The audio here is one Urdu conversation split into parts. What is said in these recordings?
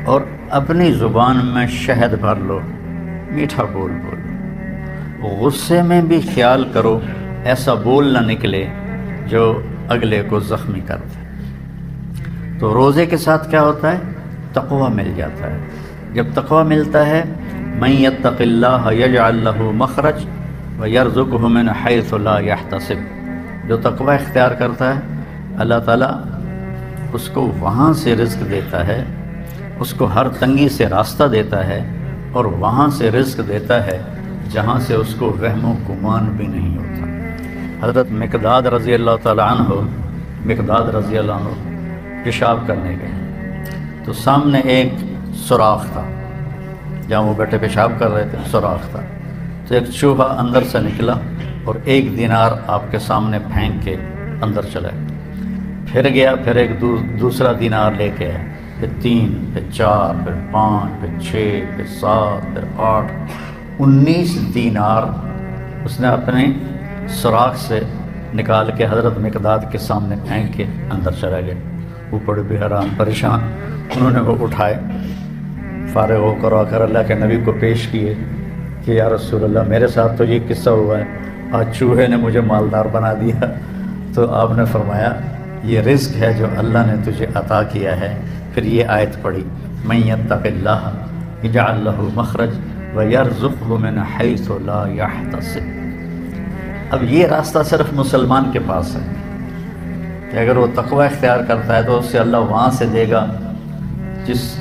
اور اپنی زبان میں شہد بھر لو، میٹھا بول بولو، غصے میں بھی خیال کرو ایسا بول نہ نکلے جو اگلے کو زخمی کر دے۔ تو روزے کے ساتھ کیا ہوتا ہے؟ تقوی مل جاتا ہے۔ جب تقوی ملتا ہے، من یتق اللہ یجعل لہ مخرج ویرزقہ من حیث لا یحتسب، جو تقوی اختیار کرتا ہے اللہ تعالیٰ اس کو وہاں سے رزق دیتا ہے، اس کو ہر تنگی سے راستہ دیتا ہے، اور وہاں سے رزق دیتا ہے جہاں سے اس کو وہم و گمان بھی نہیں ہوتا۔ حضرت مقداد رضی اللہ تعالیٰ عنہ پیشاب کرنے گئے تو سامنے ایک سوراخ تھا، جہاں وہ بیٹھے پیشاب کر رہے تھے سوراخ تھا، تو ایک چوہا اندر سے نکلا اور 1 دینار آپ کے سامنے پھینک کے اندر چلا گیا، پھر گیا، پھر ایک دوسرا دینار لے کے آیا، پھر 3، پھر 4، پھر 5، پھر 6، پھر 7، پھر 8، 19 دینار اس نے اپنے سوراخ سے نکال کے حضرت مقداد کے سامنے پھینک کے اندر چلا گیا۔ وہ بڑے بے حیران پریشان، انہوں نے وہ اٹھائے، فارغ ہو کر آ کر اللہ کے نبی کو پیش کیے کہ یا رسول اللہ میرے ساتھ تو یہ قصہ ہوا ہے، آج چوہے نے مجھے مالدار بنا دیا۔ تو آپ نے فرمایا یہ رزق ہے جو اللہ نے تجھے عطا کیا ہے۔ پھر یہ آیت پڑھی، من یتق اللہ یجعل لہ مخرج ویرزقہ من حیث لا یحتسب۔ اب یہ راستہ صرف مسلمان کے پاس ہے کہ اگر وہ تقوی اختیار کرتا ہے تو اس سے اللہ وہاں سے دے گا جس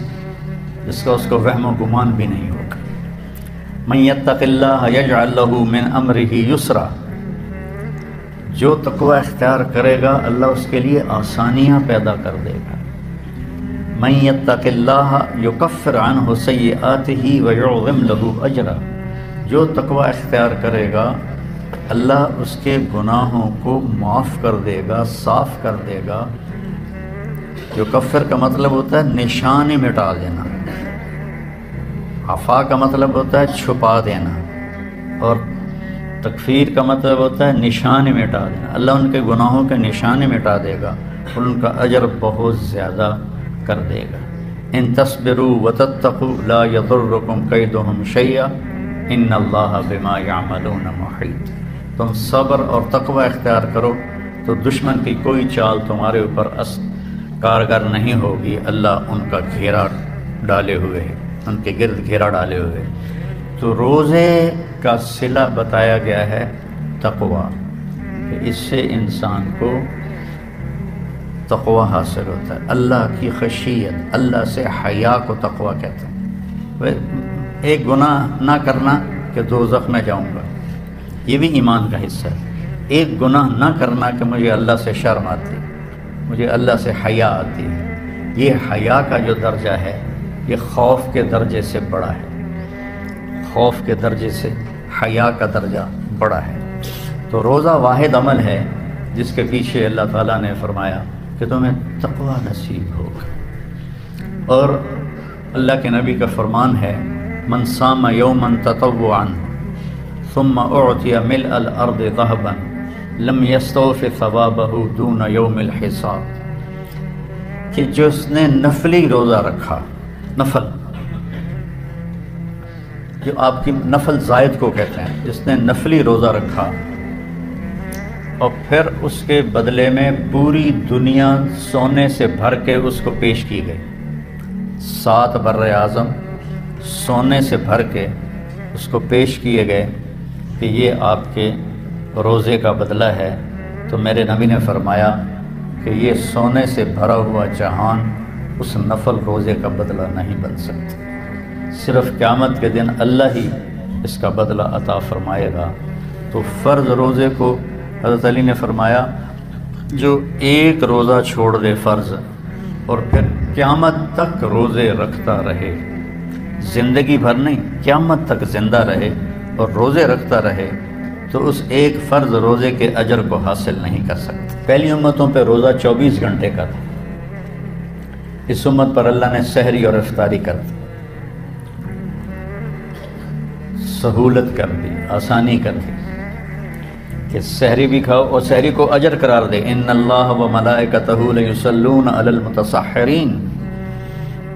کا اس کو وہم و گمان بھی نہیں ہوگا۔ من یتق اللہ یجعل لہ من امرہ یسرا، جو تقوی اختیار کرے گا اللہ اس کے لیے آسانیاں پیدا کر دے گا۔ من یتق اللہ یکفر عنہ سیئاتہ ویعظم لہ اجرا، جو تقوی اختیار کرے گا اللہ اس کے گناہوں کو معاف کر دے گا، صاف کر دے گا۔ یکفر کا مطلب ہوتا ہے نشان مٹا دینا، عفا کا مطلب ہوتا ہے چھپا دینا، اور تکفیر کا مطلب ہوتا ہے نشان مٹا دینا۔ اللہ ان کے گناہوں کے نشان مٹا دے گا اور ان کا اجر بہت زیادہ کر دے گا۔ ان تصبروا وتتقوا لا یضرکم کیدہم شیئا ان اللہ بما یعملون محیط، تم صبر اور تقوی اختیار کرو تو دشمن کی کوئی چال تمہارے اوپر کارگر نہیں ہوگی، اللہ ان کا گھیرا ڈالے ہوئے ہے، ان کے گرد گھیرا ڈالے ہوئے۔ تو روزے کا صلہ بتایا گیا ہے تقوی، کہ اس سے انسان کو تقوی حاصل ہوتا ہے، اللہ کی خشیت، اللہ سے حیا کو تقوی کہتے ہیں۔ ایک گناہ نہ کرنا کہ دوزخ میں جاؤں گا، یہ بھی ایمان کا حصہ ہے۔ ایک گناہ نہ کرنا کہ مجھے اللہ سے شرم آتی، مجھے اللہ سے حیا آتی ہے، یہ حیا کا جو درجہ ہے یہ خوف کے درجے سے بڑا ہے، خوف کے درجے سے حیا کا درجہ بڑا ہے۔ تو روزہ واحد عمل ہے جس کے پیچھے اللہ تعالیٰ نے فرمایا کہ تمہیں تقوی نصیب ہوگا، اور اللہ کے نبی کا فرمان ہے من صام یوما تطوعا ثم اعطی ملء الارض ذهبا لم یستوف ثوابہ دون یوم الحساب، کہ جس نے نفلی روزہ رکھا، نفل جو آپ کی نفل زائد کو کہتے ہیں، جس نے نفلی روزہ رکھا اور پھر اس کے بدلے میں پوری دنیا سونے سے بھر کے اس کو پیش کی گئی، 7 بر اعظم سونے سے بھر کے اس کو پیش کیے گئے کہ یہ آپ کے روزے کا بدلہ ہے، تو میرے نبی نے فرمایا کہ یہ سونے سے بھرا ہوا جہان اس نفل روزے کا بدلہ نہیں بن سکتا، صرف قیامت کے دن اللہ ہی اس کا بدلہ عطا فرمائے گا۔ تو فرض روزے کو حضرت علی نے فرمایا جو ایک روزہ چھوڑ دے فرض اور پھر قیامت تک روزے رکھتا رہے، زندگی بھر نہیں، قیامت تک زندہ رہے اور روزے رکھتا رہے، تو اس ایک فرض روزے کے اجر کو حاصل نہیں کر سکتا۔ پہلی امتوں پہ روزہ 24 گھنٹے کا تھا، اس امت پر اللہ نے سحری اور افطاری کر دی، سہولت کر دی، آسانی کر دی کہ سحری بھی کھاؤ اور سحری کو اجر قرار دے۔ ان اللہ و ملائکتہ لیصلون علی المتصحرین،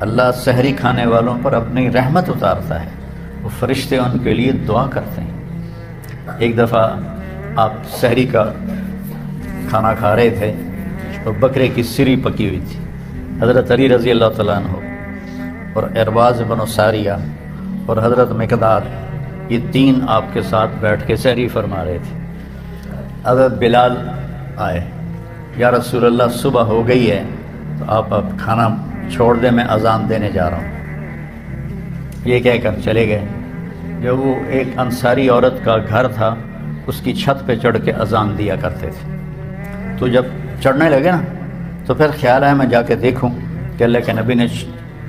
اللہ سحری کھانے والوں پر اپنی رحمت اتارتا ہے، وہ فرشتے ان کے لیے دعا کرتے ہیں۔ ایک دفعہ آپ سحری کا کھانا کھا رہے تھے اور بکرے کی سری پکی ہوئی تھی، حضرت علی رضی اللہ تعالیٰ عنہ اور ارباز بن ساریہ اور حضرت مقداد، یہ تین آپ کے ساتھ بیٹھ کے سحری فرما رہے تھے۔ حضرت بلال آئے، یا رسول اللہ صبح ہو گئی ہے تو آپ اب کھانا چھوڑ دیں، میں اذان دینے جا رہا ہوں، یہ کہہ کر چلے گئے۔ جب وہ ایک انصاری عورت کا گھر تھا، اس کی چھت پہ چڑھ کے اذان دیا کرتے تھے، تو جب چڑھنے لگے نا تو پھر خیال آیا میں جا کے دیکھوں کہ اللہ کے نبی نے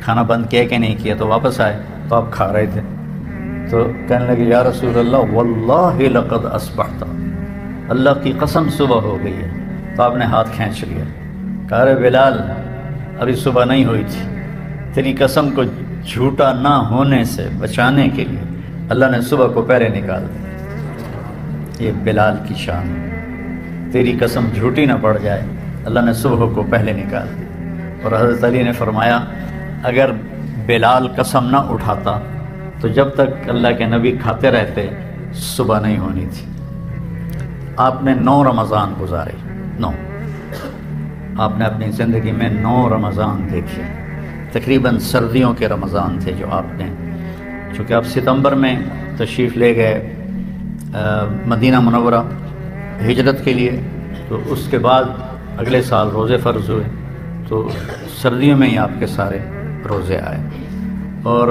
کھانا بند کیا کہ نہیں کیا، تو واپس آئے تو آپ کھا رہے تھے، تو کہنے لگے یا رسول اللہ واللہ لقد اصبحت، اللہ کی قسم صبح ہو گئی ہے۔ تو آپ نے ہاتھ کھینچ لیا، کہا رے بلال ابھی صبح نہیں ہوئی تھی، تیری قسم کو جھوٹا نہ ہونے سے بچانے کے لیے اللہ نے صبح کو پہلے نکال دیا۔ یہ بلال کی شان، تیری قسم جھوٹی نہ پڑ جائے، اللہ نے صبح کو پہلے نکال دیا۔ اور حضرت علی نے فرمایا اگر بلال قسم نہ اٹھاتا تو جب تک اللہ کے نبی کھاتے رہتے صبح نہیں ہونی تھی۔ آپ نے 9 رمضان گزارے، 9، آپ نے اپنی زندگی میں 9 رمضان دیکھے، تقریباً سردیوں کے رمضان تھے جو آپ نے، چونکہ آپ ستمبر میں تشریف لے گئے مدینہ منورہ ہجرت کے لیے، تو اس کے بعد اگلے سال روزے فرض ہوئے، تو سردیوں میں ہی آپ کے سارے روزے آئے۔ اور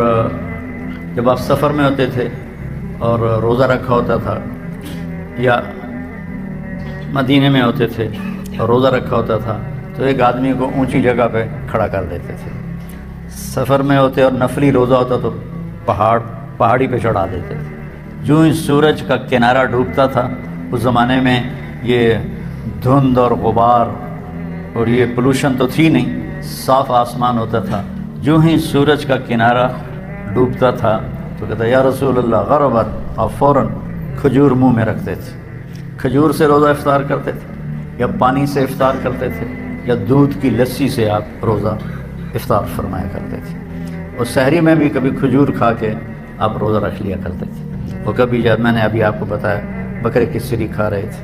جب آپ سفر میں ہوتے تھے اور روزہ رکھا ہوتا تھا، یا مدینے میں ہوتے تھے اور روزہ رکھا ہوتا تھا، تو ایک آدمی کو اونچی جگہ پہ کھڑا کر دیتے تھے۔ سفر میں ہوتے اور نفلی روزہ ہوتا تو پہاڑی پہ چڑھا دیتے تھے۔ جو ہی سورج کا کنارہ ڈوبتا تھا، اس زمانے میں یہ دھند اور غبار اور یہ پولوشن تو تھی نہیں، صاف آسمان ہوتا تھا، جو ہی سورج کا کنارہ ڈوبتا تھا تو کہتا یا رسول اللہ غربت، اور فوراً کھجور منہ میں رکھتے تھے، کھجور سے روزہ افطار کرتے تھے، یا پانی سے افطار کرتے تھے، یا دودھ کی لسی سے آپ روزہ افطار فرمایا کرتے تھے۔ اور سحری میں بھی کبھی کھجور کھا کے آپ روزہ رکھ لیا کرتے تھے، اور کبھی جب میں نے ابھی آپ کو بتایا بکرے کی سری کھا رہے تھے۔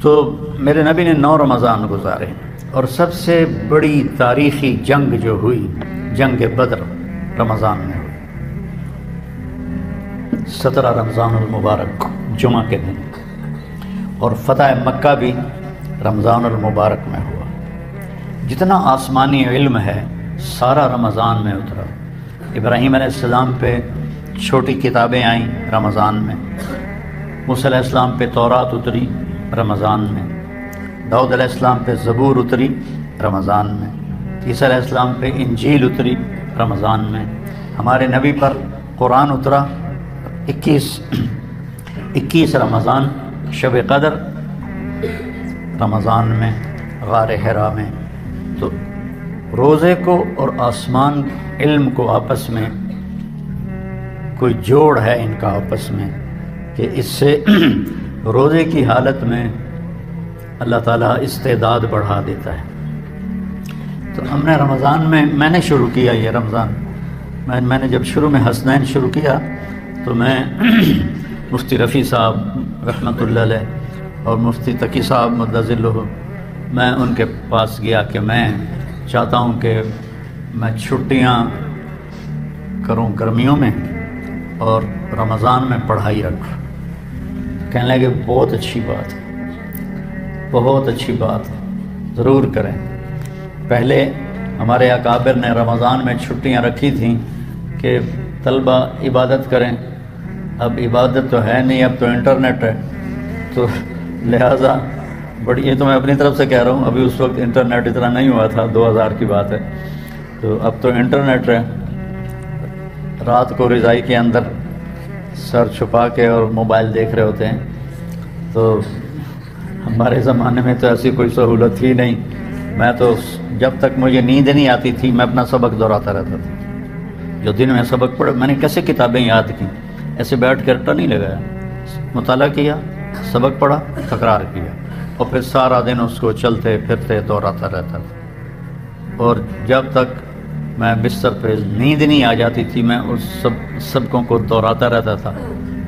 تو میرے نبی نے 9 رمضان گزارے، اور سب سے بڑی تاریخی جنگ جو ہوئی، جنگ بدر، رمضان میں ہوئی، 17 رمضان المبارک جمعہ کے دن، اور فتح مکہ بھی رمضان المبارک میں ہوا۔ جتنا آسمانی علم ہے سارا رمضان میں اترا۔ ابراہیم علیہ السلام پہ چھوٹی کتابیں آئیں رمضان میں، موسیٰ علیہ السلام پہ تورات اتری رمضان میں، داؤد علیہ السلام پہ زبور اتری رمضان میں، عیسیٰ علیہ السلام پہ انجیل اتری رمضان میں، ہمارے نبی پر قرآن اترا 21 رمضان، شب قدر رمضان میں، غار حرا میں۔ تو روزے کو اور آسمان علم کو آپس میں کوئی جوڑ ہے ان کا آپس میں، کہ اس سے روزے کی حالت میں اللہ تعالیٰ استعداد بڑھا دیتا ہے۔ تو ہم نے رمضان میں نے شروع کیا یہ رمضان، میں نے جب شروع میں حسنین شروع کیا تو میں مفتی رفیع صاحب رحمۃ اللہ علیہ اور مفتی تقی صاحب مدظ اللہ، میں ان کے پاس گیا کہ میں چاہتا ہوں کہ میں چھٹیاں کروں گرمیوں میں اور رمضان میں پڑھائی رکھوں۔ کہنے لگے بہت اچھی بات ہے، بہت اچھی بات ہے، ضرور کریں۔ پہلے ہمارے اکابر نے رمضان میں چھٹیاں رکھی تھیں کہ طلبہ عبادت کریں، اب عبادت تو ہے نہیں، اب تو انٹرنیٹ ہے، تو لہٰذا بڑی، یہ تو میں اپنی طرف سے کہہ رہا ہوں، ابھی اس وقت انٹرنیٹ اتنا نہیں ہوا تھا، 2000 کی بات ہے، تو اب تو انٹرنیٹ ہے، رات کو رضائی کے اندر سر چھپا کے اور موبائل دیکھ رہے ہوتے ہیں۔ تو ہمارے زمانے میں تو ایسی کوئی سہولت ہی نہیں، میں تو جب تک مجھے نیند نہیں آتی تھی میں اپنا سبق دہراتا رہتا تھا۔ جو دن میں سبق پڑھا، میں نے کیسے کتابیں یاد کی، ایسے بیٹھ کے رٹا نہیں لگایا، مطالعہ کیا، سبق پڑھا، تکرار کیا، اور پھر سارا دن اس کو چلتے پھرتے دہراتا رہتا تھا۔ اور جب تک میں بستر پہ نیند نہیں آ جاتی تھی، میں اس سبقوں کو دہراتا رہتا تھا،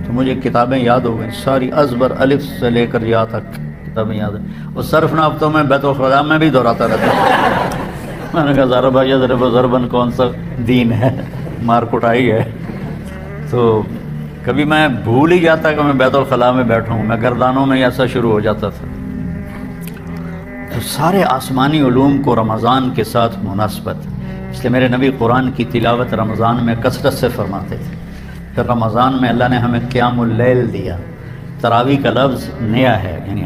تو مجھے کتابیں یاد ہو گئیں ساری ازبر، الف سے لے کر یا تک کتابیں یاد ہیں۔ اور صرف نحو تو میں بیت الخلا میں بھی دہراتا رہتا تھا۔ میں نے کہا ضرب یضرب ضربن کون سا دین ہے، مار کٹائی ہے۔ تو کبھی میں بھول ہی جاتا کہ میں بیت الخلا میں بیٹھا ہوں، میں گردانوں میں ایسا شروع ہو جاتا تھا۔ تو سارے آسمانی علوم کو رمضان کے ساتھ مناسبت، اس لیے میرے نبی قرآن کی تلاوت رمضان میں کثرت سے فرماتے تھے۔ پھر رمضان میں اللہ نے ہمیں قیام اللیل دیا۔ تراویح کا لفظ نیا ہے، یعنی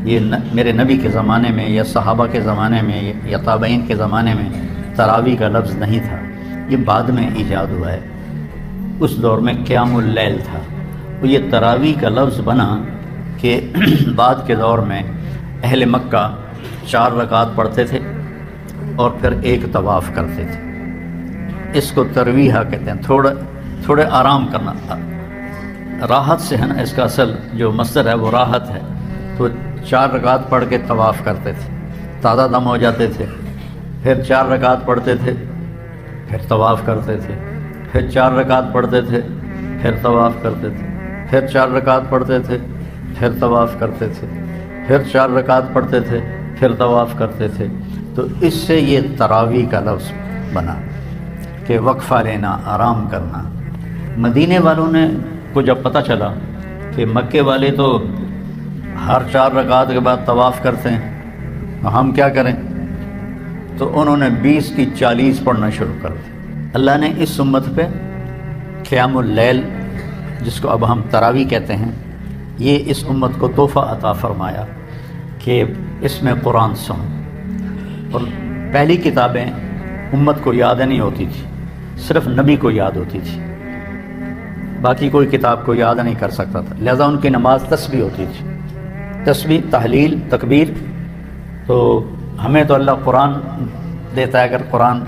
یہ میرے نبی کے زمانے میں یا صحابہ کے زمانے میں یا تابعین کے زمانے میں تراویح کا لفظ نہیں تھا، یہ بعد میں ایجاد ہوا ہے۔ اس دور میں قیام اللیل تھا، وہ یہ تراویح کا لفظ بنا کہ بعد کے دور میں اہل مکہ 4 رکعت پڑھتے تھے اور پھر ایک طواف کرتے تھے۔ اس کو ترویحہ کہتے ہیں، تھوڑے آرام کرنا، راحت سے ہے نا، اس کا اصل جو مصدر ہے وہ راحت ہے۔ تو 4 رکعت پڑھ کے طواف کرتے تھے، تازہ دم ہو جاتے تھے، پھر 4 رکعت پڑھتے تھے، پھر طواف کرتے تھے، پھر 4 رکعت پڑھتے تھے، پھر طواف کرتے تھے، پھر 4 رکعت پڑھتے تھے، پھر طواف کرتے تھے، پھر 4 رکعت پڑھتے تھے، پھر طواف کرتے تھے۔ تو اس سے یہ تراویح کا لفظ بنا کہ وقفہ لینا، آرام کرنا۔ مدینے والوں نے کو جب پتہ چلا کہ مکے والے تو ہر 4 رکعت کے بعد طواف کرتے ہیں، ہم کیا کریں، تو انہوں نے 20 کی 40 پڑھنا شروع کر دیا۔ اللہ نے اس امت پہ قیام اللیل، جس کو اب ہم تراویح کہتے ہیں، یہ اس امت کو تحفہ عطا فرمایا کہ اس میں قرآن سن۔ اور پہلی کتابیں امت کو یاد نہیں ہوتی تھی، صرف نبی کو یاد ہوتی تھی، باقی کوئی کتاب کو یاد نہیں کر سکتا تھا، لہذا ان کی نماز تسبیح ہوتی تھی، تسبیح، تحلیل، تکبیر۔ تو ہمیں تو اللہ قرآن دیتا ہے، اگر قرآن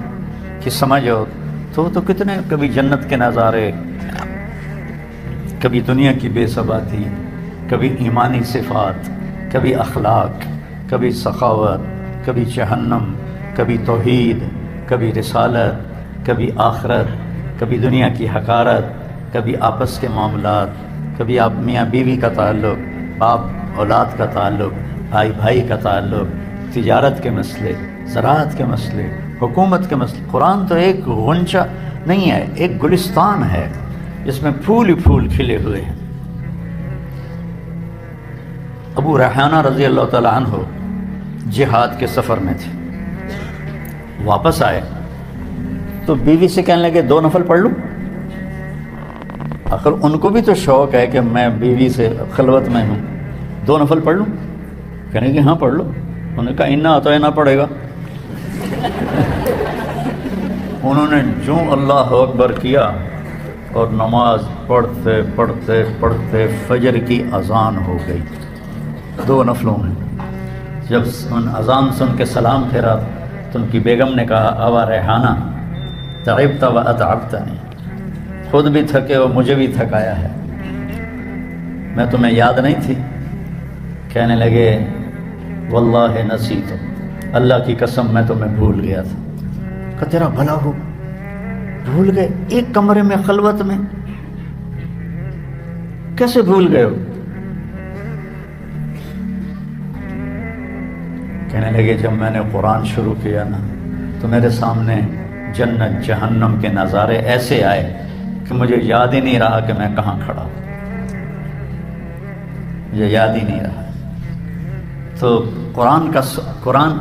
کی سمجھ ہو تو کتنے کبھی جنت کے نظارے، کبھی دنیا کی بے ثباتی، کبھی ایمانی صفات، کبھی اخلاق، کبھی سخاوت، کبھی جہنم، کبھی توحید، کبھی رسالت، کبھی آخرت، کبھی دنیا کی حقارت، کبھی آپس کے معاملات، کبھی آپ میاں بیوی کا تعلق، باپ اولاد کا تعلق، بھائی بھائی کا تعلق، تجارت کے مسئلے، زراعت کے مسئلے، حکومت کے مسئلے۔ قرآن تو ایک غنچہ نہیں ہے، ایک گلستان ہے جس میں پھول ہی پھول کھلے ہوئے ہیں۔ ابو ریحانہ رضی اللہ تعالیٰ عنہ جہاد کے سفر میں تھے، واپس آئے تو بیوی سے کہنے لگے 2 نفل پڑھ لوں؟ آخر ان کو بھی تو شوق ہے کہ میں بیوی سے خلوت میں ہوں، 2 نفل پڑھ لوں؟ کہنے کہ ہاں پڑھ لو۔ انہوں نے کہا انا اطعنا پڑھے گا۔ انہوں نے جو اللہ اکبر کیا اور نماز پڑھتے پڑھتے پڑھتے فجر کی اذان ہو گئی 2 نفلوں میں۔ جب ان اذان سن کے سلام پھیرا تو ان کی بیگم نے کہا ابا ریحانہ تعبت و اتعبتنی، خود بھی تھکے اور مجھے بھی تھکایا ہے، میں تمہیں یاد نہیں تھی؟ کہنے لگے واللہ نسیت، اللہ کی قسم میں تمہیں بھول گیا تھا۔ کہ تیرا بھلا ہو، بھول گئے؟ ایک کمرے میں خلوت میں کیسے بھول گئے ہو؟ کہنے لگے جب میں نے قرآن شروع کیا نا تو میرے سامنے جنت جہنم کے نظارے ایسے آئے کہ مجھے یاد ہی نہیں رہا کہ میں کہاں کھڑا ہوں، مجھے یاد ہی نہیں رہا۔ تو قرآن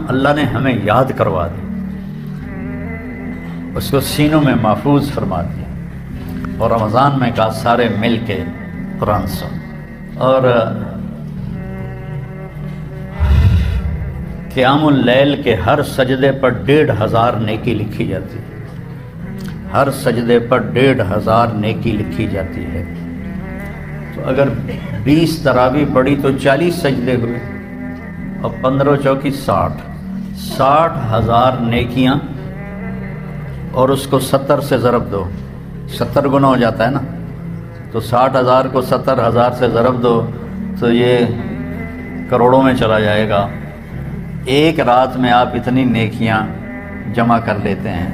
اللہ نے ہمیں یاد کروا دی، اس کو سینوں میں محفوظ فرما دیا، اور رمضان میں کہا سارے مل کے قرآن سن۔ اور قیام اللیل کے ہر سجدے پر 1500 نیکی لکھی جاتی ہے، ہر سجدے پر 1500 نیکی لکھی جاتی ہے۔ تو اگر 20 تراویح پڑھی تو 40 سجدے ہوئے، اور 15 چوکی 60,000 نیکیاں، اور اس کو 70 سے ضرب دو، 70 گنا ہو جاتا ہے نا، تو 60,000 کو 70,000 سے ضرب دو تو یہ کروڑوں میں چلا جائے گا۔ ایک رات میں آپ اتنی نیکیاں جمع کر لیتے ہیں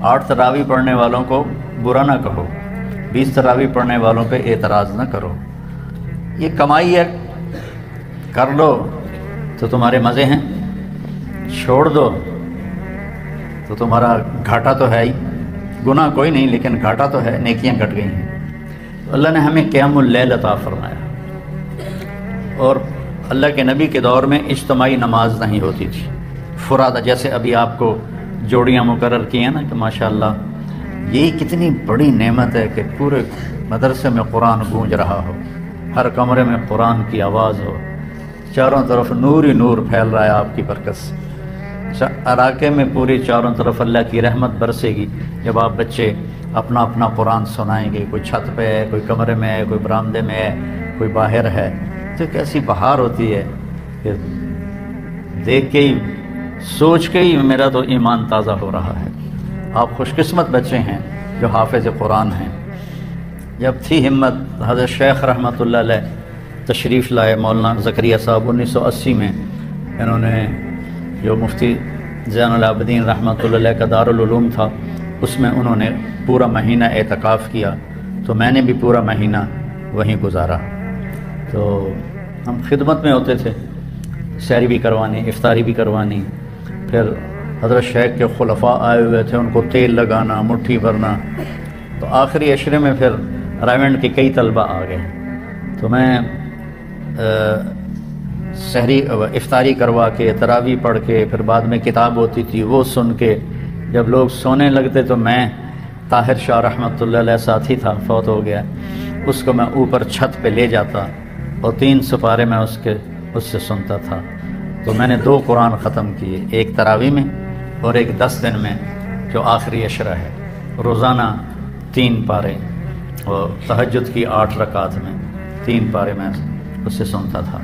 8 تراویح پڑھنے والوں کو برا نہ کہو، 20 تراویح پڑھنے والوں پہ اعتراض نہ کرو، یہ کمائی ہے، کر لو تو تمہارے مزے ہیں، چھوڑ دو تو تمہارا گھاٹا تو ہے ہی، گناہ کوئی نہیں لیکن گھاٹا تو ہے، نیکیاں گھٹ گئی ہیں۔ تو اللہ نے ہمیں قیام اللیل عطا فرمایا، اور اللہ کے نبی کے دور میں اجتماعی نماز نہیں ہوتی تھی، فرادہ، جیسے ابھی آپ کو جوڑیاں مقرر کی ہیں نا کہ ماشاءاللہ، یہی کتنی بڑی نعمت ہے کہ پورے مدرسے میں قرآن گونج رہا ہو، ہر کمرے میں قرآن کی آواز ہو، چاروں طرف نور ہی نور پھیل رہا ہے آپ کی برکت سے، علاقے میں پوری چاروں طرف اللہ کی رحمت برسے گی جب آپ بچے اپنا اپنا قرآن سنائیں گے، کوئی چھت پہ ہے، کوئی کمرے میں ہے، کوئی برآمدے میں ہے، کوئی باہر ہے، تو کیسی بہار ہوتی ہے کہ دیکھ کے ہی، سوچ کے ہی میرا تو ایمان تازہ ہو رہا ہے۔ آپ خوش قسمت بچے ہیں جو حافظ قرآن ہیں۔ جب تھی ہمت، حضرت شیخ رحمۃ اللہ علیہ تشریف لائے، مولانا زکریا صاحب 1980 میں، انہوں نے جو مفتی زین العابدین رحمۃ اللہ علیہ کا دارالعلوم تھا، اس میں انہوں نے پورا مہینہ اعتکاف کیا، تو میں نے بھی پورا مہینہ وہیں گزارا۔ تو ہم خدمت میں ہوتے تھے، سحری بھی کروانی، افطاری بھی کروانی، پھر حضرت شیخ کے خلفاء آئے ہوئے تھے، ان کو تیل لگانا، مٹھی بھرنا، تو آخری عشرے میں پھر رائیونڈ کے کئی طلبہ آ گئے، تو میں سحری افطاری کروا کے، تراویح پڑھ کے، پھر بعد میں کتاب ہوتی تھی وہ سن کے، جب لوگ سونے لگتے تو میں، طاہر شاہ رحمۃ اللہ علیہ ساتھی تھا، فوت ہو گیا، اس کو میں اوپر چھت پہ لے جاتا اور 3 سپارے میں اس سے سنتا تھا۔ تو میں نے 2 قرآن ختم کیے، ایک تراویح میں اور ایک 10 دن میں جو آخری عشرہ ہے، روزانہ 3 پارے، اور تہجد کی 8 رکعات میں 3 پارے میں اس سے سنتا تھا۔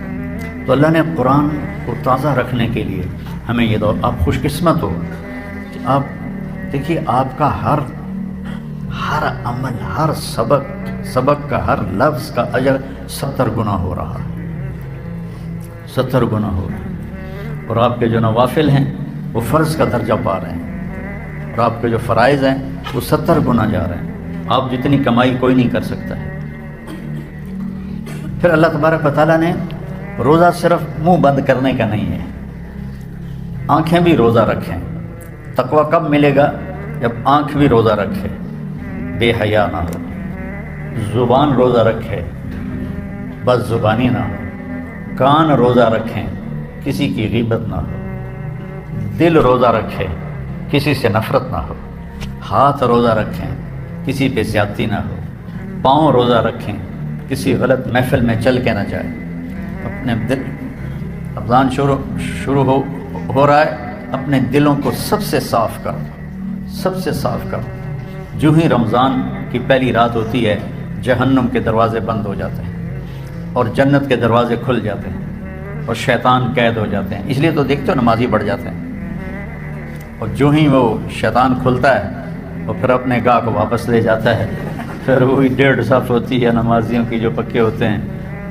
تو اللہ نے قرآن کو تازہ رکھنے کے لیے ہمیں یہ دور، آپ خوش قسمت ہو کہ آپ دیکھیے، آپ کا ہر عمل، ہر سبق کا، ہر لفظ کا اجر 70 گنا ہو رہا ہے، 70 گنا ہو رہا ہے، اور آپ کے جو نوافل ہیں وہ فرض کا درجہ پا رہے ہیں، اور آپ کے جو فرائض ہیں وہ 70 گنا جا رہے ہیں۔ آپ جتنی کمائی کوئی نہیں کر سکتا ہے۔ پھر اللہ تبارک و تعالیٰ نے روزہ صرف منہ بند کرنے کا نہیں ہے، آنکھیں بھی روزہ رکھیں۔ تقویٰ کب ملے گا؟ جب آنکھ بھی روزہ رکھے، بے حیا نہ ہو، زبان روزہ رکھے، بس زبانی نہ ہو، کان روزہ رکھیں، کسی کی غیبت نہ ہو، دل روزہ رکھے، کسی سے نفرت نہ ہو، ہاتھ روزہ رکھیں، کسی پہ زیادتی نہ ہو، پاؤں روزہ رکھیں، کسی غلط محفل میں چل کے نہ جائے۔ اپنے دل، رمضان شروع ہو رہا ہے، اپنے دلوں کو سب سے صاف کر، سب سے صاف کر۔ جو ہی رمضان کی پہلی رات ہوتی ہے، جہنم کے دروازے بند ہو جاتے ہیں اور جنت کے دروازے کھل جاتے ہیں اور شیطان قید ہو جاتے ہیں۔ اس لیے تو دیکھتے ہو نمازی بڑھ جاتے ہیں، اور جو ہی وہ شیطان کھلتا ہے وہ پھر اپنے گاہ کو واپس لے جاتا ہے، پھر وہی 1.5 صف ہوتی ہے نمازیوں کی جو پکے ہوتے ہیں،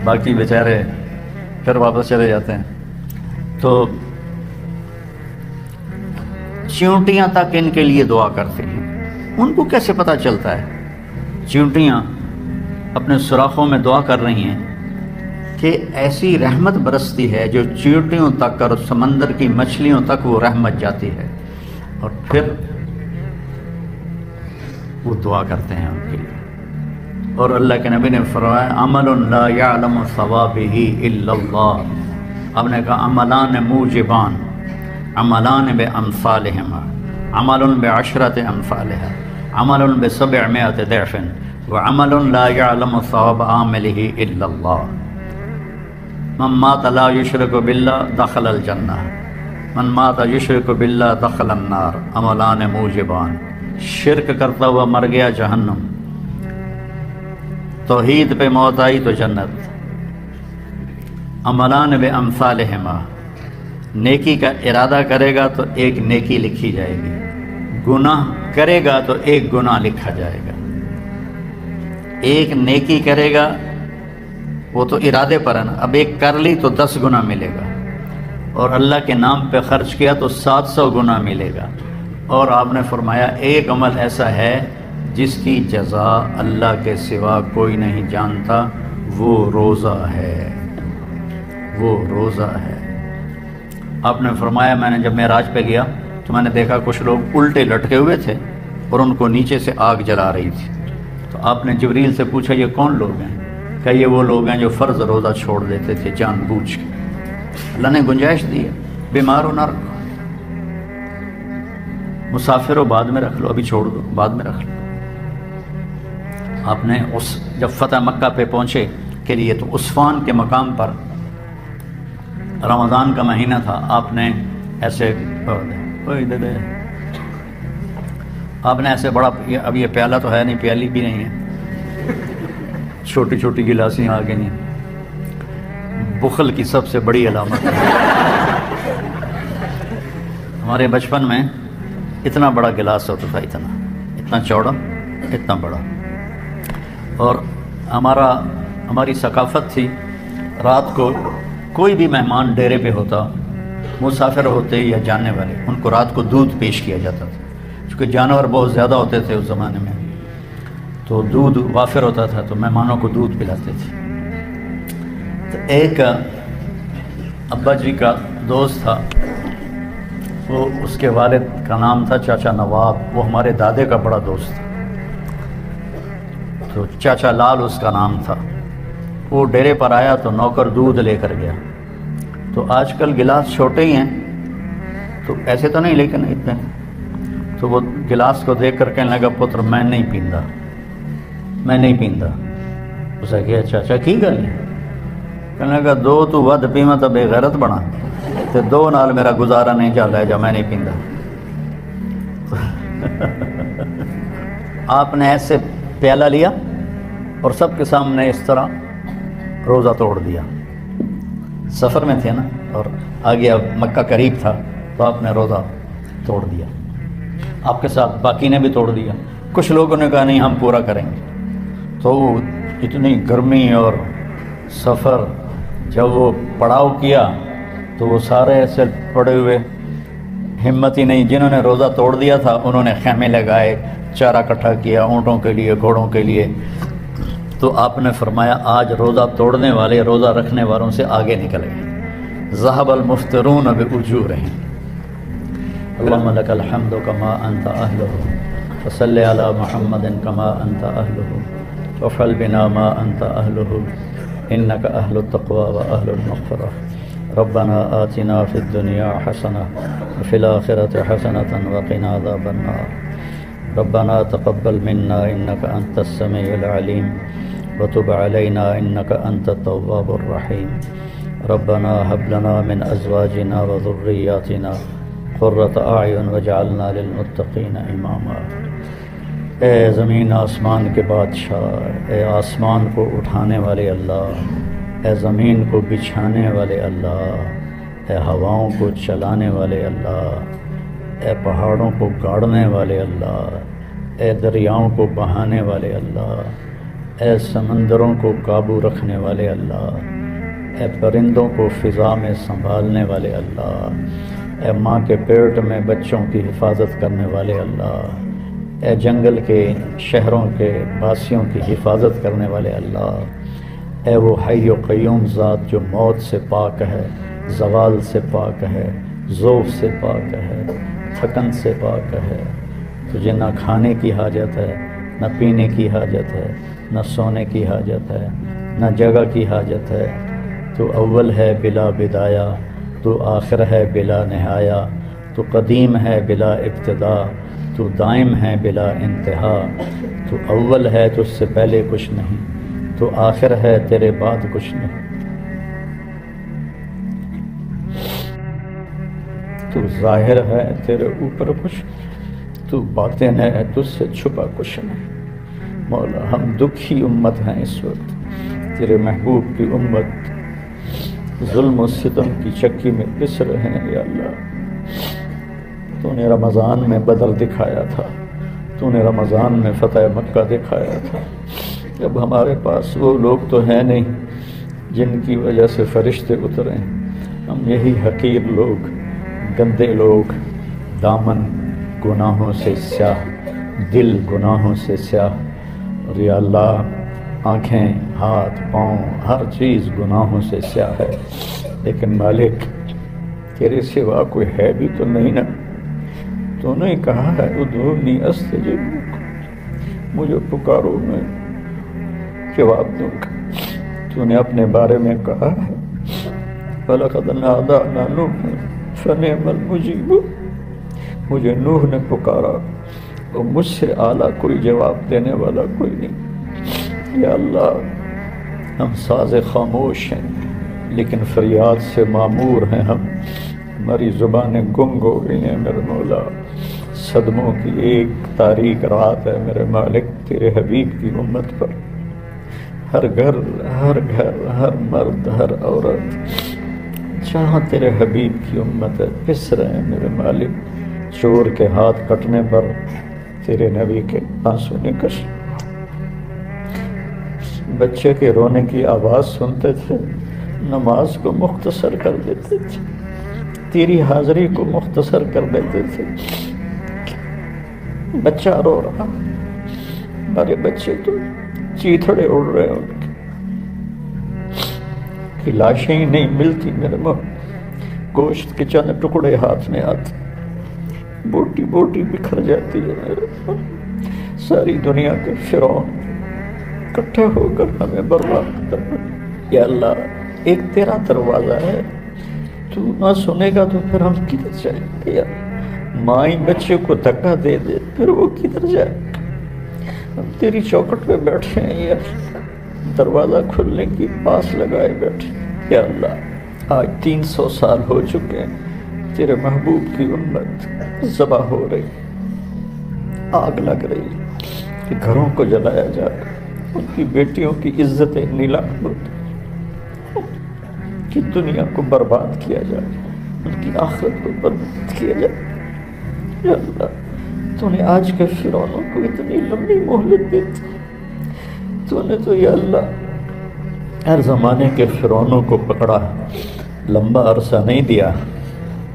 باقی بیچارے پھر واپس چلے جاتے ہیں۔ تو چیونٹیاں تک ان کے لیے دعا کرتے ہیں، ان کو کیسے پتہ چلتا ہے؟ چیونٹیاں اپنے سوراخوں میں دعا کر رہی ہیں کہ ایسی رحمت برستی ہے جو چیونٹیوں تک اور سمندر کی مچھلیوں تک وہ رحمت جاتی ہے، اور پھر وہ دعا کرتے ہیں ان کے لیے۔ اور اللہ کے نبی نے فرمایا عمل لا یعلم ثوابہ الا اللہ، آپ نے کہا عملان موجبان، عملان بامثالہما، عمل بعشرۃ امثالہا، عمل ب700 ضعف، وعمل لا یعلم ثواب عاملہ الا اللہ۔ من مات لا یشرک باللہ دخل الجنہ، من مات یشرک باللہ دخل النار، عملان موجبان، شرک کرتا ہوا مر گیا جہنم، توحید پہ موت آئی تو جنت۔ عملان بامثالہما، نیکی کا ارادہ کرے گا تو ایک نیکی لکھی جائے گی، گناہ کرے گا تو ایک گناہ لکھا جائے گا۔ ایک نیکی کرے گا وہ تو ارادے پر ہے نا، اب ایک کر لی تو 10 گنا ملے گا، اور اللہ کے نام پہ خرچ کیا تو 700 گنا ملے گا، اور آپ نے فرمایا ایک عمل ایسا ہے جس کی جزا اللہ کے سوا کوئی نہیں جانتا، وہ روزہ ہے، وہ روزہ ہے۔ آپ نے فرمایا میں نے جب معراج پہ گیا تو میں نے دیکھا کچھ لوگ الٹے لٹکے ہوئے تھے اور ان کو نیچے سے آگ جلا رہی تھی، تو آپ نے جبریل سے پوچھا یہ کون لوگ ہیں؟ کہ یہ وہ لوگ ہیں جو فرض روزہ چھوڑ دیتے تھے جان بوجھ کے۔ اللہ نے گنجائش دی ہے، بیمار ہو نہ رکھو، مسافر ہو بعد میں رکھ لو، ابھی چھوڑ دو بعد میں رکھ لو۔ آپ نے جب فتح مکہ پہ پہنچے کے لیے تو عصفان کے مقام پر رمضان کا مہینہ تھا، آپ نے ایسے آپ نے ایسے بڑا، اب یہ پیالہ تو ہے نہیں، پیالی بھی نہیں ہے، چھوٹی چھوٹی گلاسیں آ گئی ہیں، بخل کی سب سے بڑی علامت ہے۔ ہمارے بچپن میں اتنا بڑا گلاس ہوتا تھا، اتنا چوڑا، اتنا بڑا، اور ہماری ثقافت تھی رات کو کوئی بھی مہمان ڈیرے پہ ہوتا، مسافر ہوتے یا جانے والے، ان کو رات کو دودھ پیش کیا جاتا تھا، چونکہ جانور بہت زیادہ ہوتے تھے اس زمانے میں، تو دودھ وافر ہوتا تھا تو مہمانوں کو دودھ پلاتے تھے۔ تو ایک ابا جی کا دوست تھا، وہ اس کے والد کا نام تھا چاچا نواب، وہ ہمارے دادے کا بڑا دوست تھا، تو چاچا لال اس کا نام تھا۔ وہ ڈیرے پر آیا تو نوکر دودھ لے کر گیا، تو آج کل گلاس چھوٹے ہی ہیں تو ایسے تو نہیں، لیکن اتنے، تو وہ گلاس کو دیکھ کر کہنے لگا پتر میں نہیں پیندا، میں نہیں پیندا۔ اسے کہا چاچا کی گل ہے؟ کہنے لگا دو تو ود پیواں تو بے غیرت بنا، تو دو نال میرا گزارا نہیں چل رہا جب میں نہیں پیندا۔ آپ نے ایسے پیالہ لیا اور سب کے سامنے اس طرح روزہ توڑ دیا۔ سفر میں تھے نا، اور آگے اب مکہ قریب تھا تو آپ نے روزہ توڑ دیا، آپ کے ساتھ باقی نے بھی توڑ دیا۔ کچھ لوگوں نے کہا نہیں ہم پورا کریں گے، تو اتنی گرمی اور سفر، جب وہ پڑاؤ کیا تو وہ سارے ایسے پڑے ہوئے، ہمت ہی نہیں، جنہوں نے روزہ توڑ دیا تھا انہوں نے خیمے لگائے، چارہ اکٹھا کیا اونٹوں کے لیے، گھوڑوں کے لیے۔ تو آپ نے فرمایا آج روزہ توڑنے والے روزہ رکھنے والوں سے آگے نکل گئے، ذهب المفطرون بأجورهم۔ اللهم لك الحمد كما أنت أهله، فصل على محمد كما أنت أهله، وافعل بنا ما أنت أهله، إنك أهل التقوى وأهل المغفرة۔ ربنا آتنا في الدنيا حسنة وفي الآخرة حسنة وقنا عذاب النار۔ ربنا تقبل منا إنك أنت السميع العليم وتب علينا إنك أنت التواب الرحيم۔ ربنا هب لنا من أزواجنا وذرياتنا قرة أعين واجعلنا للمتقين إماما۔ اے زمین آسمان کے بادشاہ، اے آسمان کو اٹھانے والے اللہ، اے زمین کو بچھانے والے اللہ، اے ہواؤں کو چلانے والے اللہ، اے پہاڑوں کو گاڑنے والے اللہ، اے دریاؤں کو بہانے والے اللہ، اے سمندروں کو قابو رکھنے والے اللہ، اے پرندوں کو فضا میں سنبھالنے والے اللہ، اے ماں کے پیٹ میں بچوں کی حفاظت کرنے والے اللہ، اے جنگل کے شہروں کے باسیوں کی حفاظت کرنے والے اللہ، اے وہ حی و قیوم ذات جو موت سے پاک ہے، زوال سے پاک ہے، ذوف سے پاک ہے، تھکن سے پاک ہے، تجھے نہ کھانے کی حاجت ہے، نہ پینے کی حاجت ہے، نہ سونے کی حاجت ہے، نہ جگہ کی حاجت ہے۔ تو اول ہے بلا بدایا، تو آخر ہے بلا نہایا، تو قدیم ہے بلا ابتدا، تو دائم ہے بلا انتہا، تو اول ہے تجھ سے پہلے کچھ نہیں، تو آخر ہے تیرے بعد کچھ نہیں، تو ظاہر ہے تیرے اوپر کچھ، تو باطن ہے تجھ سے چھپا کچھ نہیں۔ مولا ہم دکھی امت ہیں اس وقت، تیرے محبوب کی امت ظلم و ستم کی چکی میں پس رہے ہیں۔ یا اللہ تو نے رمضان میں بدر دکھایا تھا، تو نے رمضان میں فتح مکہ دکھایا تھا، اب ہمارے پاس وہ لوگ تو ہیں نہیں جن کی وجہ سے فرشتے اترے ہیں، ہم یہی حقیر لوگ، گندے لوگ، دامن گناہوں سے سیاہ، دل گناہوں سے سیاہ، اور یا اللہ آنکھیں، ہاتھ، پاؤں، ہر چیز گناہوں سے سیاہ ہے، لیکن مالک تیرے سوا کوئی ہے بھی تو نہیں نا؟ تو نے کہا ہے ادعونی استجب لکم، مجھے پکارو میں جواب دوں گا۔ تو نے اپنے بارے میں کہا ہے وَلَقَدْ نَادَانَا نُوحٌ فَنِعْمَ الْمُجِيبُ، مجھے نوح نے پکارا اور مجھ سے اعلیٰ کوئی جواب دینے والا کوئی نہیں۔ یا اللہ ہم ساز خاموش ہیں لیکن فریاد سے معمور ہیں، ہماری زبانیں گنگ ہو گئی ہیں میرے مولا۔ صدموں کی ایک تاریک رات ہے میرے مالک تیرے حبیب کی امت پر، ہر گھر، ہر مرد، ہر عورت جہاں تیرے حبیب کی امت ہے پس رہے ہیں میرے مالک۔ چور کے ہاتھ کٹنے پر تیرے نبی کے آنسو نکل، بچے کے رونے کی آواز سنتے تھے، نماز کو مختصر کر دیتے تھے، تیری حاضری کو مختصر کر دیتے تھے۔ بچہ رو رہا، ہمارے بچے تو چیتھڑے اڑ رہے ہیں، ان کی لاشیں ہی نہیں ملتی میرے ماں، گوشت کے چند ٹکڑے ہاتھ میں آتے، بوٹی بوٹی بکھر جاتی ہے میرے ماں۔ ساری دنیا کے فرعون اکٹھے ہو کر ہمیں برباد کرنا۔ یا اللہ ایک تیرا دروازہ ہے، تو نہ سنے گا تو پھر ہم کدھر جائیں گے؟ یا مائیں بچے کو دھکا دے دے پھر وہ کدھر جائے؟ ہم تیری چوکھٹ پہ بیٹھے ہیں یا دروازہ کھلنے کی پاس لگائے بیٹھے۔ یا اللہ آج 300 سال ہو چکے ہیں تیرے محبوب کی امت ذبح ہو رہی، آگ لگ رہی کہ گھروں کو جلایا جا رہا، ان کی بیٹیوں کی عزتیں نیلام ہوتی کہ دنیا کو برباد کیا جائے، ان کی آخرت کو برباد کیا جائے۔ یا اللہ تو نے آج کے فرعونوں کو اتنی لمبی مہلت دی تھی، تو نے تو یا اللہ ہر زمانے کے فرعونوں کو پکڑا، لمبا عرصہ نہیں دیا،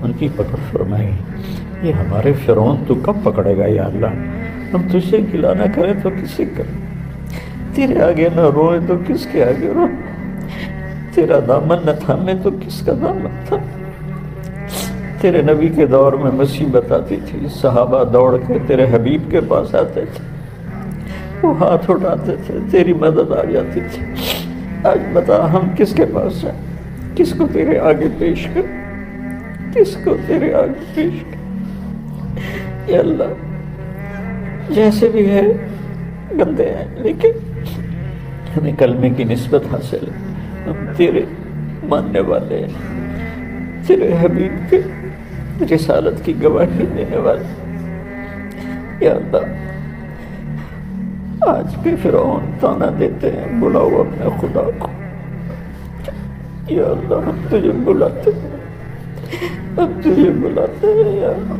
ان کی پکڑ فرمائی۔ یہ ہمارے فرعون تو کب پکڑے گا یا اللہ؟ ہم تجھے گلہ نہ کریں تو کسی کریں، تیرے آگے نہ روئے تو کس کے آگے روئے، تیرا دامن نہ تھامے تو کس کا دامن تھا؟ تیرے نبی کے دور میں مصیبت آتی تھی، صحابہ دوڑ کے تیرے حبیب کے پاس آتے تھے، وہ ہاتھ اٹھاتے تھے، تیری مدد آ جاتی تھی۔ آج بتا ہم کس کے پاس جائیں، کس کو تیرے آگے پیش کر، کس کو تیرے آگے پیش کر؟ یا اللہ جیسے بھی ہے گندے ہیں لیکن ہمیں کلمے کی نسبت حاصل ہے، ہم تیرے ماننے والے ہیں، تیرے حبیب کے رسالت کی گواہی دینے والے۔ یا اللہ آج بھی فرعون تانا دیتے ہیں، بلاؤ اپنے خدا کو۔ یا اللہ ہم تجھے بلاتے ہیں، ہم تجھے بلاتے ہیں۔ یا اللہ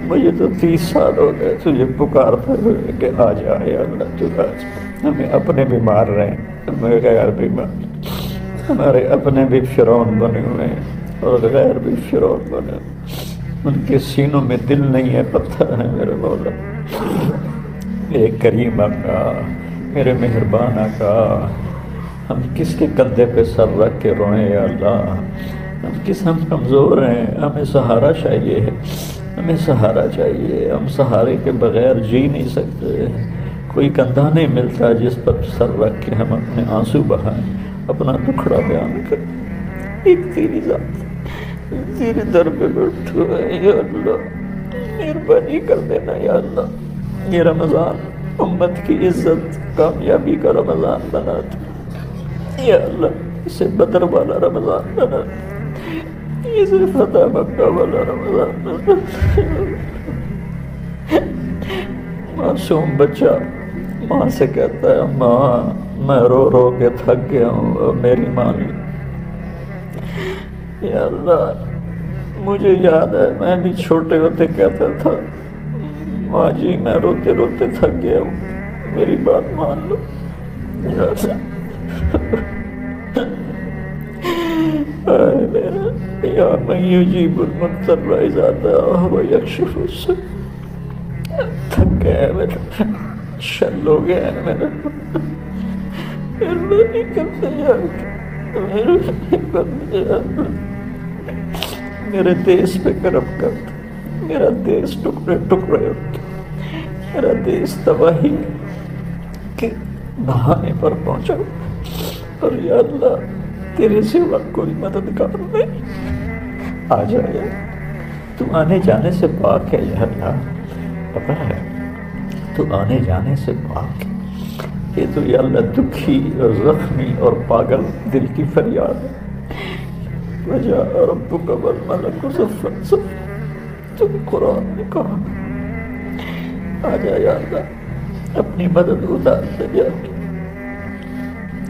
مجھے تو 30 سال ہو گئے تجھے پکارتے ہوئے کہ آ جا یا اللہ، تو آج ہمیں اپنے بھی مار رہے ہیں، ہمیں غیر بھی مار، ہمارے اپنے بھی فرعون بنے ہوئے ہیں اور غیر بھی فرعون بنے ہوئے، ان کے سینوں میں دل نہیں ہے، پتھر ہے میرے مولا۔ میرے کریم آقا، میرے مہربان آقا، ہم کس کے کندھے پہ سر رکھ کے روئیں یا اللہ؟ ہم کمزور ہیں، ہمیں سہارا چاہیے، ہمیں سہارا چاہیے، ہم سہارے کے بغیر جی نہیں سکتے۔ کوئی کندھا نہیں ملتا جس پر سر رکھ کے ہم اپنے آنسو بہائیں، اپنا دکھڑا بیان کریں۔ ایک تیری ذات تیرے در پہ بیٹھو ہے یا اللہ، مہربانی کر دینا یا اللہ، یہ رمضان امت کی عزت کامیابی کا رمضان بنا دے یا اللہ، اسے بدر والا رمضان بنا دے، اسے فتح مکہ والا رمضان بنا دے۔ معصوم بچہ ماں سے کہتا ہے ماں میں رو رو کے تھک گیا ہوں اور میری ماں نے، یا اللہ مجھے یاد ہے میں بھی چھوٹے ہوتے کہتا تھا ماں جی میں روتے روتے تھک گیا ہوں، میری بات مان لو۔ یا اللہ یا من یجیب المضطر اذا دعاہ ویکشف السوء. تھک گیا میرا، شل ہو گیا ہے میرا. مہربانی کرتے یا مہربانی کرتے یا میرے دیس پہ کرم کر. میرا دیس ٹکڑے ٹکڑے ہوتا، میرا دیس تباہی کے بہانے پر پہنچا، اور یا اللہ تیرے سوا کوئی مددگار نہیں. آ جائے تو آنے جانے سے پاک ہے یا اللہ. پتہ ہے تو آنے جانے سے پاک ہے. یہ تو یا اللہ دکھی اور زخمی اور پاگل دل کی فریاد ہے. وجاء ربک والملک صفا صفا، تم قرآن نے کہا. آ جا یا اللہ اپنی مدد اتار دے. یا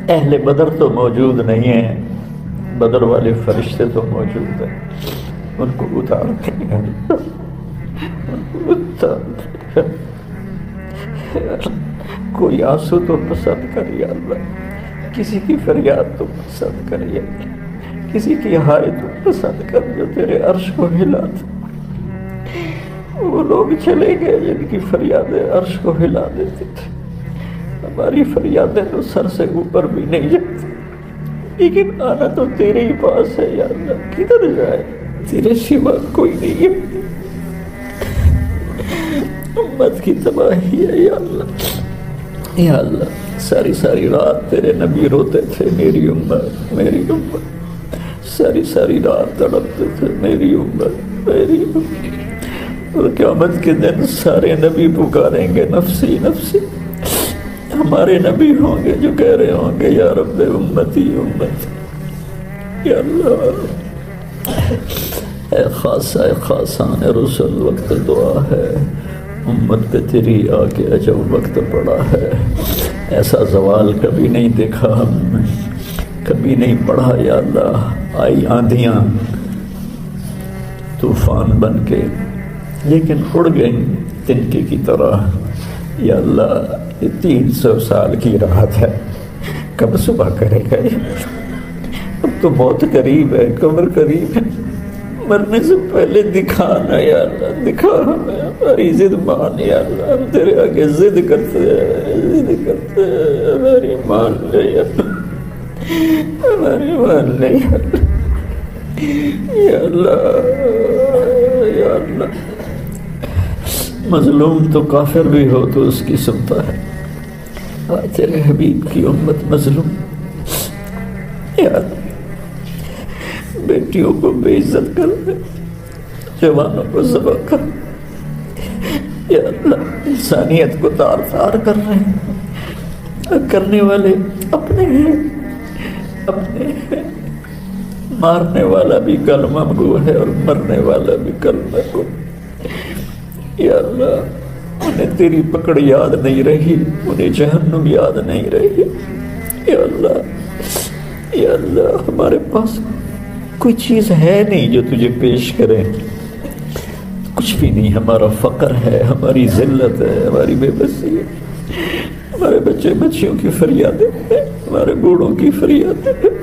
اہل بدر تو موجود نہیں ہیں، بدر والے فرشتے تو موجود ہیں، ان کو اتار دے یا اللہ، ان کو اتار دے. کوئی آنسو تو پسند کر یا اللہ، کسی کی فریاد تو پسند کر یا اللہ، کسی کی ہائے تو پسند کر جو تیرے عرش کو ہلا دے. وہ لوگ چلے گئے جن کی فریادیں عرش کو ہلا دیتے تھے. ہماری فریادیں تو سر سے اوپر بھی نہیں جاتی، لیکن آنا تو تیرے ہی پاس ہے یا اللہ. کدھر جائے؟ تیرے سوا کوئی نہیں ہے. امت کی تباہی ہے یا اللہ. یا اللہ ساری ساری رات تیرے نبی روتے تھے، میری امت میری امت. ساری ساری رات تڑپتے تھے، میری امت میری امت. اور قیامت کے دن سارے نبی پکاریں گے نفسی نفسی. ہمارے نبی ہوں گے جو کہہ رہے ہوں گے یا رب امتی امتی. یا اللہ اے خاصہ خاصان رسول، وقت دعا ہے. امت پہ تیری آ کے عجب وقت پڑا ہے. ایسا زوال کبھی نہیں دیکھا ہم نے، کبھی نہیں پڑھا یا اللہ. آئی آندھیاں طوفان بن کے، لیکن اڑ گئی تنکے کی طرح. یا اللہ یہ 300 سال کی راحت ہے، کب صبح کرے گا؟ اب تو موت قریب ہے، قبر قریب ہے. مرنے سے پہلے دکھانا یا اللہ، دکھا ہمیں. ہماری ضد مان یا اللہ، ہم تیرے آگے ضد کرتے ہیں، ضد کرتے ہیں. ہماری مان لے یا اللہ، ہماری مان لے یا اللہ. یا اللہ یا اللہ. مظلوم تو کافر بھی ہو تو اس کی سنتا ہے. تیرے حبیب کی امت مظلوم. یا اللہ بیٹیوں کو بے عزت کر رہے، جوانوں کو ذبح کر، یا اللہ انسانیت کو تار تار کر رہے ہیں. کرنے والے اپنے ہیں، اپنے ہیں. مارنے والا بھی کلمہ گو ہے اور مرنے والا بھی کلمہ گو. یا اللہ انہیں تیری پکڑ یاد نہیں رہی، انہیں جہنم یاد نہیں رہی. یا اللہ یا اللہ ہمارے پاس کوئی چیز ہے نہیں جو تجھے پیش کریں، کچھ بھی نہیں. ہمارا فقر ہے، ہماری ذلت ہے، ہماری بے بسی ہے. ہمارے بچے بچیوں کی فریادیں ہیں، ہمارے بوڑھوں کی فریادیں ہیں.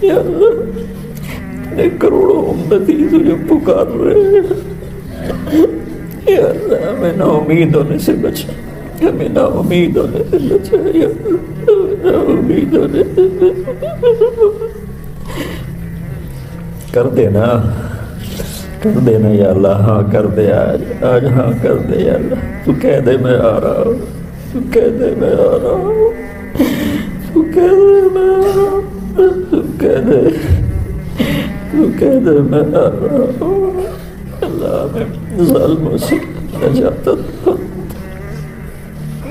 یا اللہ کروڑوں امتی تجھے پکار رہے ہیں. یا اللہ ہمیں نا امید ہونے سے بچا، ہمیں نا امید ہونے سے بچا. یا اللہ نا امید ہونے سے بچا. کر دینا، کر دینا یا اللہ. ہاں کر دے آج ہاں کر دے یا اللہ. تو کہہ دے میں آ رہا ہوں، تو کہہ دے میں آ رہا ہوں، تو کہہ دے میں آ رہا ہوں، تو کہہ دے، تو کہہ دے میں آ رہا ہوں. اللہ ہمیں ظالموں سے نجات دے،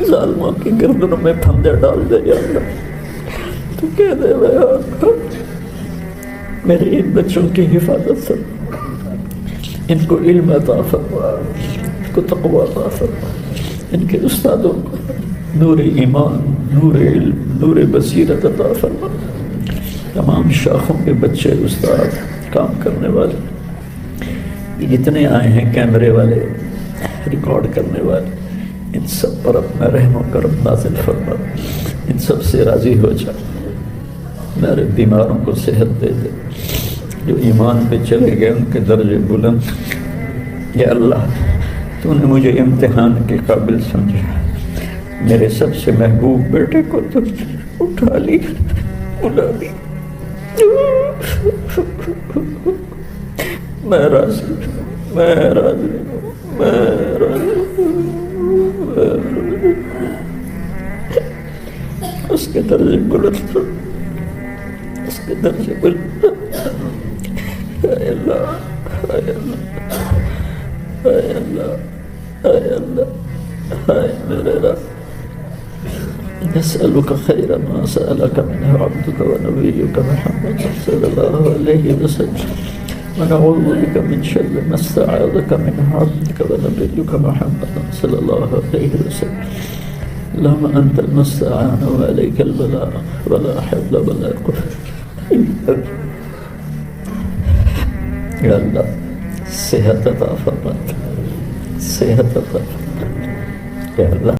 ظالموں کی گردنوں میں پھندے ڈال دے یا اللہ. تو کہہ دے میں آ رہا ہوں. میرے ان بچوں کی حفاظت فرما، ان کو علم عطا فرما، ان کو تقوی عطا فرما. ان کے استادوں کو نور ایمان، نور علم، نور بصیرت عطا فرما. تمام شاخوں کے بچے، استاد، کام کرنے والے جتنے آئے ہیں، کیمرے والے، ریکارڈ کرنے والے، ان سب پر اپنا رحم و کرم نازل فرما. ان سب سے راضی ہو جا. میرے بیماروں کو صحت دے دے، جو ایمان پہ چلے گئے ان کے درجے بلند۔ یا اللہ تو نے مجھے امتحان کے قابل سمجھا، میرے سب سے محبوب بیٹے کو تو اٹھا لی، بلا لی۔ میں راضی ہوں، میں راضی ہوں، میں راضی ہوں۔ اس کے درجے بلند، اس کے درجے بلند۔ اے اللہ، اے اللہ، اے اللہ، اے اللہ، اے میرے رب، نسألك خير ما سألك منه عبدك ونبيك محمد صلى الله عليه وسلم، ونعوذ بك من شر ما استعاذك منه عبدك ونبيك محمد صلى الله عليه وسلم۔ اللهم أنت المستعان وعليك البلاء ولا حول ولا قوة إلا بك۔ یا اللہ صحت عطا فرما، صحت عطا فرما یا اللہ۔